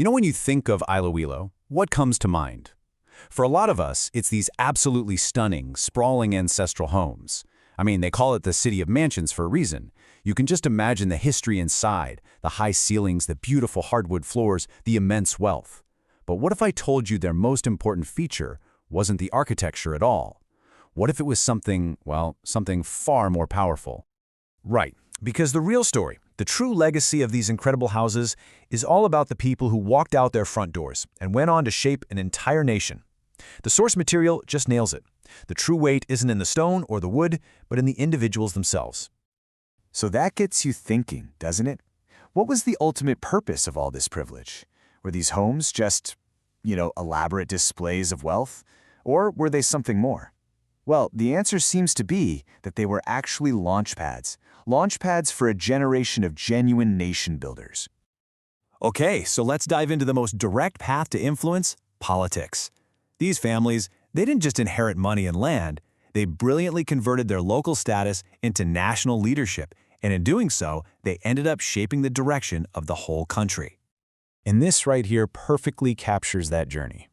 When you think of Iloilo, what comes to mind? For a lot of us, it's these absolutely stunning, sprawling ancestral homes. They call it the city of mansions for a reason. You can just imagine the history inside, the high ceilings, the beautiful hardwood floors, the immense wealth. But what if I told you their most important feature wasn't the architecture at all? What if it was something far more powerful? Right, because the real story, the true legacy of these incredible houses, is all about the people who walked out their front doors and went on to shape an entire nation. The source material just nails it. The true weight isn't in the stone or the wood, but in the individuals themselves. So that gets you thinking, doesn't it? What was the ultimate purpose of all this privilege? Were these homes just, elaborate displays of wealth? Or were they something more? Well, the answer seems to be that they were actually launch pads for a generation of genuine nation builders. Okay, so let's dive into the most direct path to influence, politics. These families, they didn't just inherit money and land, they brilliantly converted their local status into national leadership, and in doing so, they ended up shaping the direction of the whole country. And this right here perfectly captures that journey.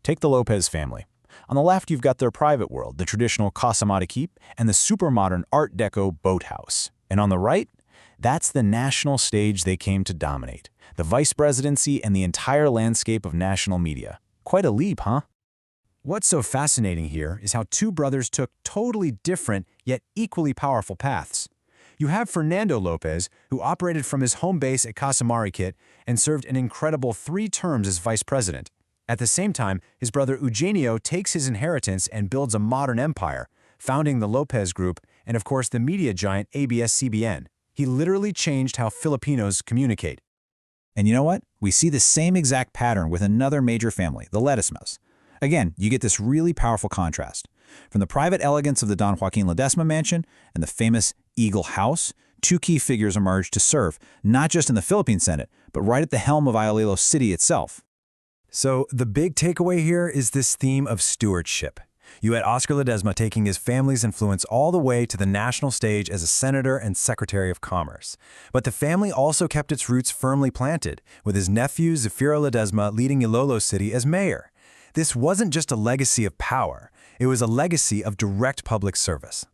Take the Lopez family. On the left, you've got their private world, the traditional Casa Mariquip, and the super modern Art Deco boathouse. And on the right, that's the national stage they came to dominate, the vice presidency and the entire landscape of national media. Quite a leap, huh? What's so fascinating here is how two brothers took totally different yet equally powerful paths. You have Fernando Lopez, who operated from his home base at Casa Mariquip and served an incredible 3 terms as vice president. At the same time, his brother Eugenio takes his inheritance and builds a modern empire, founding the Lopez Group and, of course, the media giant ABS-CBN. He literally changed how Filipinos communicate. And you know what? We see the same exact pattern with another major family, the Ledesmas. Again, you get this really powerful contrast. From the private elegance of the Don Joaquin Ledesma mansion and the famous Eagle House, 2 key figures emerged to serve, not just in the Philippine Senate, but right at the helm of Iloilo City itself. So the big takeaway here is this theme of stewardship. You had Oscar Ledesma taking his family's influence all the way to the national stage as a senator and secretary of commerce. But the family also kept its roots firmly planted, with his nephew Zafiro Ledesma leading Iloilo City as mayor. This wasn't just a legacy of power, it was a legacy of direct public service.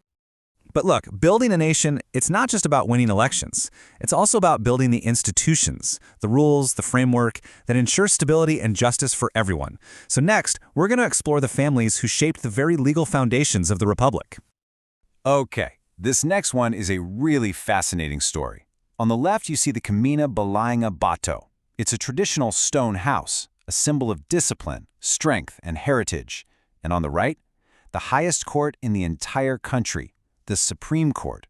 But look, building a nation, it's not just about winning elections. It's also about building the institutions, the rules, the framework that ensure stability and justice for everyone. So next, we're going to explore the families who shaped the very legal foundations of the Republic. Okay, this next one is a really fascinating story. On the left, you see the Camina Balaenga Bato. It's a traditional stone house, a symbol of discipline, strength, and heritage. And on the right, the highest court in the entire country, the Supreme Court.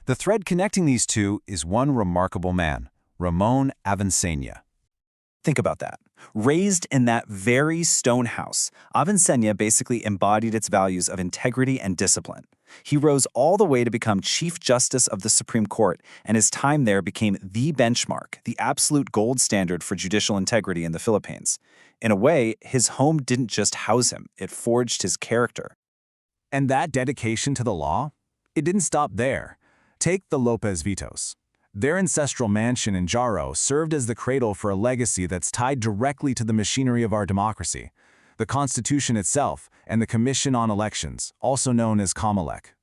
The thread connecting these two is one remarkable man, Ramon Avanceña. Think about that. Raised in that very stone house, Avanceña basically embodied its values of integrity and discipline. He rose all the way to become Chief Justice of the Supreme Court, and his time there became the benchmark, the absolute gold standard for judicial integrity in the Philippines. In a way, his home didn't just house him, it forged his character. And that dedication to the law? It didn't stop there. Take the Lopez Vitos. Their ancestral mansion in Jaro served as the cradle for a legacy that's tied directly to the machinery of our democracy, the Constitution itself, and the Commission on Elections, also known as COMELEC.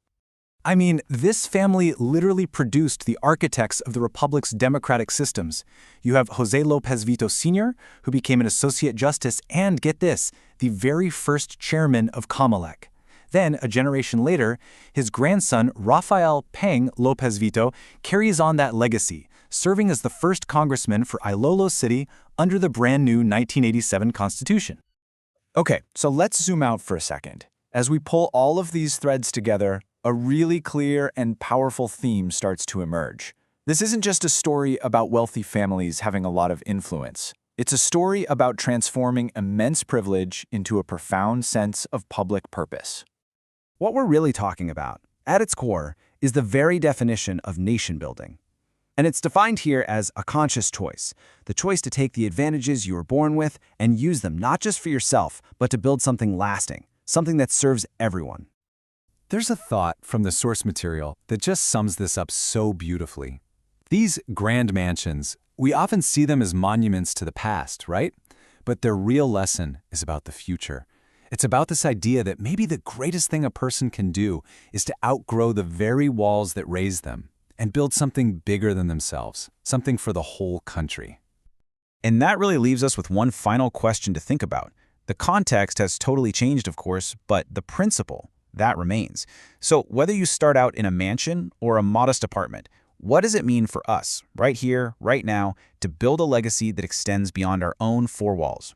This family literally produced the architects of the Republic's democratic systems. You have Jose Lopez Vito Sr., who became an associate justice and, get this, the very first chairman of COMELEC. Then, a generation later, his grandson, Rafael Peng Lopez Vito, carries on that legacy, serving as the first congressman for Iloilo City under the brand new 1987 Constitution. Okay, so let's zoom out for a second. As we pull all of these threads together, a really clear and powerful theme starts to emerge. This isn't just a story about wealthy families having a lot of influence. It's a story about transforming immense privilege into a profound sense of public purpose. What we're really talking about, at its core, is the very definition of nation building. And it's defined here as a conscious choice, the choice to take the advantages you were born with and use them not just for yourself, but to build something lasting, something that serves everyone. There's a thought from the source material that just sums this up so beautifully. These grand mansions We often see them as monuments to the past, right? But their real lesson is about the future. It's about this idea that maybe the greatest thing a person can do is to outgrow the very walls that raised them and build something bigger than themselves, something for the whole country. And that really leaves us with one final question to think about. The context has totally changed, of course, but the principle, that remains. So whether you start out in a mansion or a modest apartment, what does it mean for us, right here, right now, to build a legacy that extends beyond our own four walls?